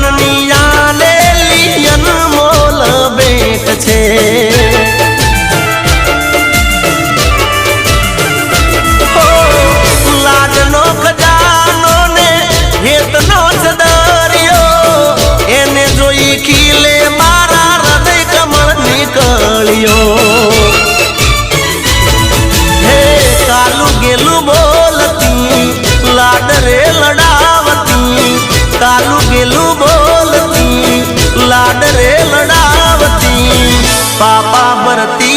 માનની આલેલી અનમોલ ભેટ છે લાડનો ખજાનો ને હેતનો દરિયો એને જોઈ ખીલે મારા હૃદય કમળ નીકળ્યો હે કાલું ગેલું બોલતી લાડ રે લડાવતી કાલું ગેલું બોલતી લાડ રે લડાવતી પાપા ભરતી